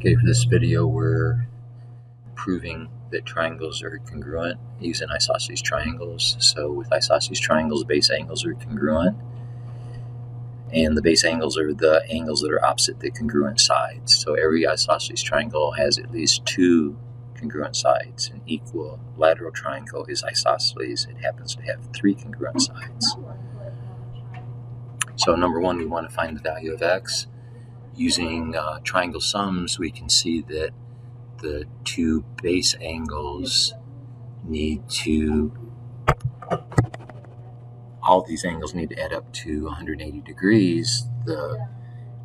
Okay, for this video, we're proving that triangles are congruent using isosceles triangles. So with isosceles triangles, base angles are congruent, and the base angles are the angles that are opposite the congruent sides. So every isosceles triangle has at least two congruent sides. An equilateral triangle is isosceles. It happens to have three congruent sides. So number one, we want to find the value of x. Using triangle sums, we can see that the two base angles all these angles need to add up to 180 degrees. The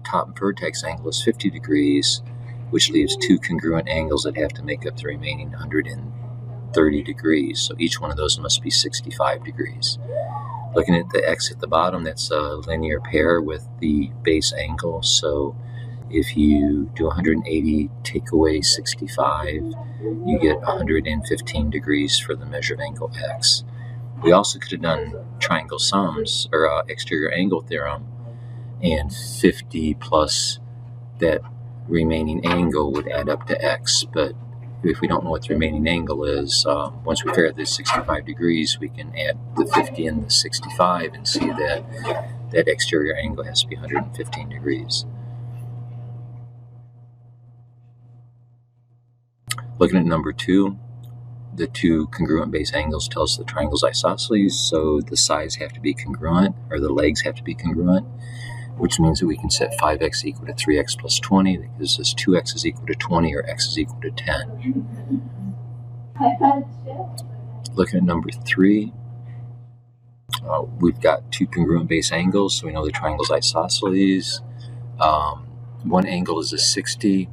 top vertex angle is 50 degrees, which leaves two congruent angles that have to make up the remaining 130 degrees. So each one of those must be 65 degrees. Looking at the x at the bottom, that's a linear pair with the base angle. So if you do 180, take away 65, you get 115 degrees for the measure of angle x. We also could have done triangle sums, or exterior angle theorem, and 50 plus that remaining angle would add up to x. But if we don't know what the remaining angle is, once we figure out the 65 degrees, we can add the 50 and the 65 and see that that exterior angle has to be 115 degrees. Looking at number two, the two congruent base angles tell us the triangle's isosceles, so the sides have to be congruent, or the legs have to be congruent, which means that we can set 5x equal to 3x plus 20. That gives us 2x is equal to 20, or x is equal to 10. Looking at number three, we've got two congruent base angles, so we know the triangle's isosceles. One angle is a 60.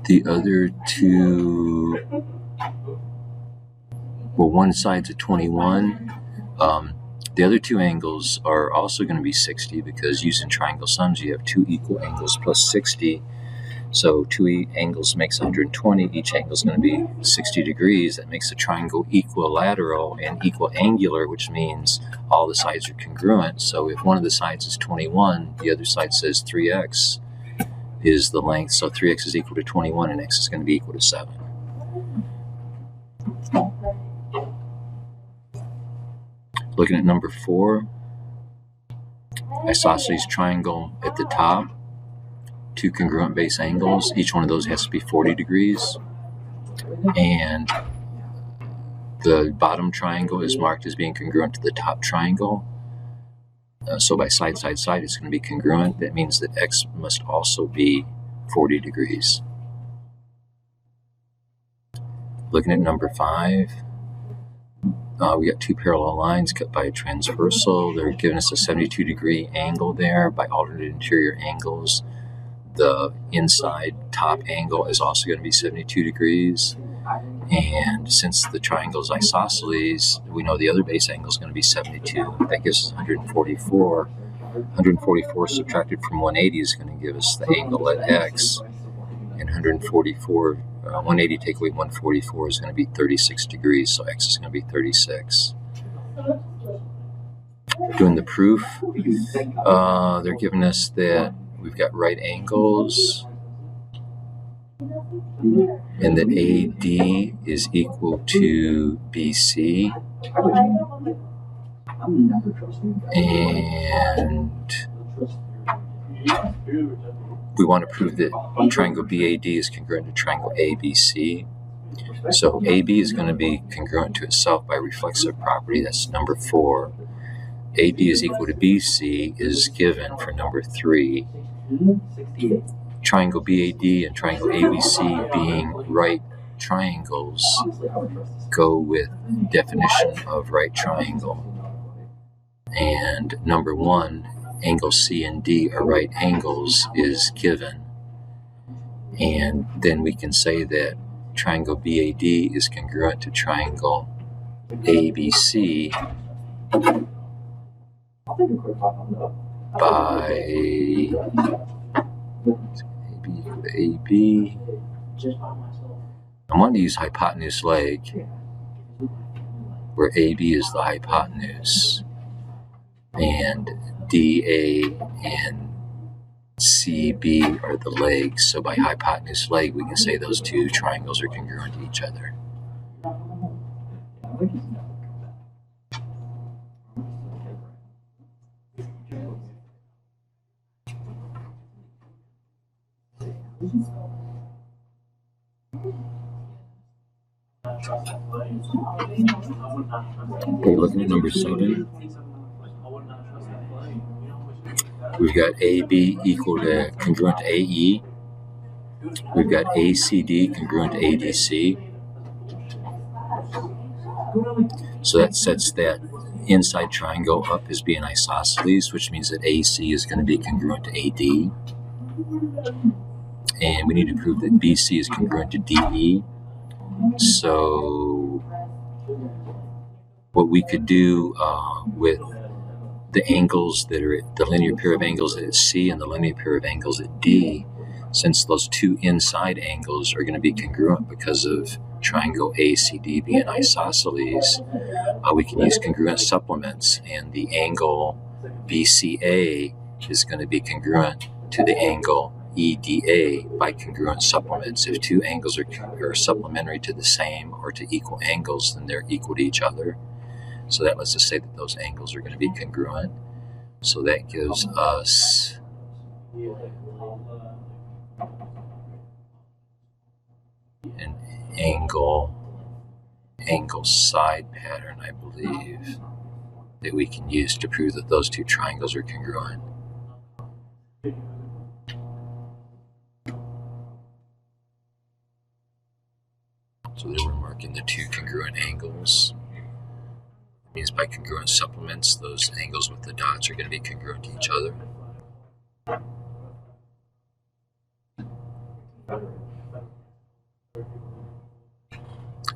The other two, well, one side's a 21. The other two angles are also going to be 60 because using triangle sums, you have two equal angles plus 60. So two angles makes 120. Each angle is going to be 60 degrees. That makes the triangle equilateral and equiangular, which means all the sides are congruent. So if one of the sides is 21, the other side says 3x is the length. So 3x is equal to 21, and x is going to be equal to 7. Looking at number four, isosceles triangle at the top, two congruent base angles. Each one of those has to be 40 degrees. And the bottom triangle is marked as being congruent to the top triangle. So by side, side, side, it's going to be congruent. That means that x must also be 40 degrees. Looking at number five, we got two parallel lines cut by a transversal. They're giving us a 72-degree angle there by alternate interior angles. The inside top angle is also going to be 72 degrees. And since the triangle is isosceles, we know the other base angle is going to be 72. That gives us 144. 144 subtracted from 180 is going to give us the angle at x. And 180 take away 144 is going to be 36 degrees, so x is going to be 36. Doing the proof, they're giving us that we've got right angles, and that AD is equal to BC, and we want to prove that triangle BAD is congruent to triangle ABC. So AB is going to be congruent to itself by reflexive property. That's number 4. AD is equal to BC is given for number 3. Triangle BAD and triangle ABC being right triangles go with definition of right triangle. And number 1, angle C and D are right angles is given. And then we can say that triangle BAD is congruent to triangle ABC by AB equal to AB. I want to use hypotenuse leg, where AB is the hypotenuse, and DA and CB are the legs. So by hypotenuse leg, we can say those two triangles are congruent to each other. Okay, looking at number 7. We've got AB equal to congruent to AE. We've got ACD congruent to ADC. So that sets that inside triangle up as being isosceles, which means that AC is going to be congruent to AD. And we need to prove that BC is congruent to DE. So what we could do with the angles that are the linear pair of angles at C and the linear pair of angles at D, since those two inside angles are going to be congruent because of triangle ACD being isosceles, we can use congruent supplements, and the angle BCA is going to be congruent to the angle EDA by congruent supplements. If two angles are supplementary to the same or to equal angles, then they're equal to each other. So that lets us say that those angles are going to be congruent. So that gives us an angle side pattern, I believe, that we can use to prove that those two triangles are congruent. So then we're marking the two congruent angles. It means by congruent supplements, those angles with the dots are going to be congruent to each other.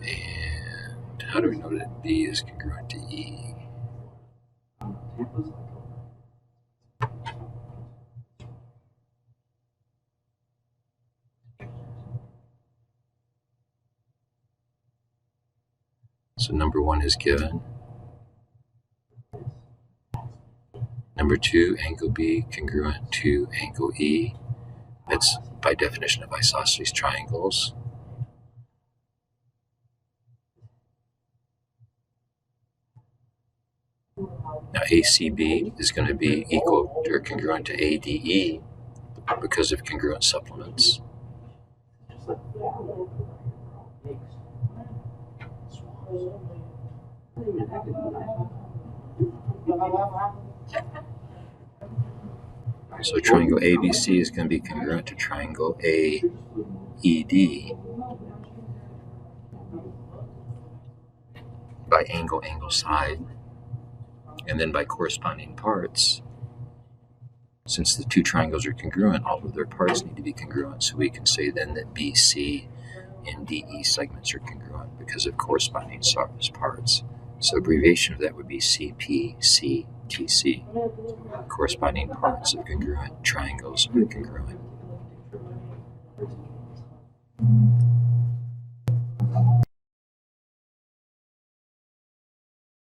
And how do we know that B is congruent to E? So number 1 is given. Number 2, angle B congruent to angle E. That's by definition of isosceles triangles. Now ACB is going to be equal or congruent to ADE because of congruent supplements. So triangle ABC is going to be congruent to triangle AED by angle side, and then by corresponding parts. Since the two triangles are congruent, all of their parts need to be congruent. So we can say then that BC and DE segments are congruent because of corresponding parts. So abbreviation of that would be CPCTC. Corresponding parts of congruent triangles are congruent.